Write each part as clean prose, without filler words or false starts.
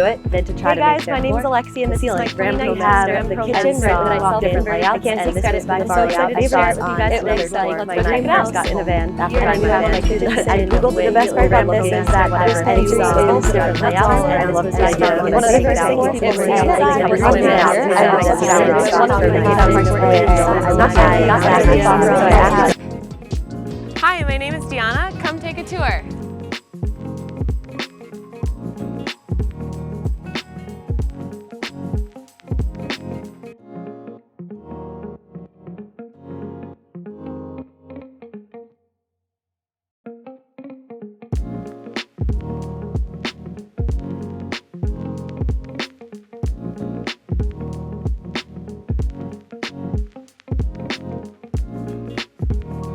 do it than to try to make their my name is Alexi, and this is my 2019 Instagram kitchen profile. right that I different layouts. I can't take credit, but I'm so excited I to saw share it it with with you guys today, today. so I thought When let's I check it out. first got in a van, Here I have my kitchen I googled the best part about this is that I was heading to different layouts, and I love this idea. One of the first things people were saying was I was coming out, I was Hi, my name is Deanna. Come take a tour.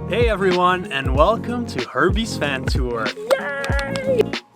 Hey everyone, and welcome to Herbie's Van Tour. Yay!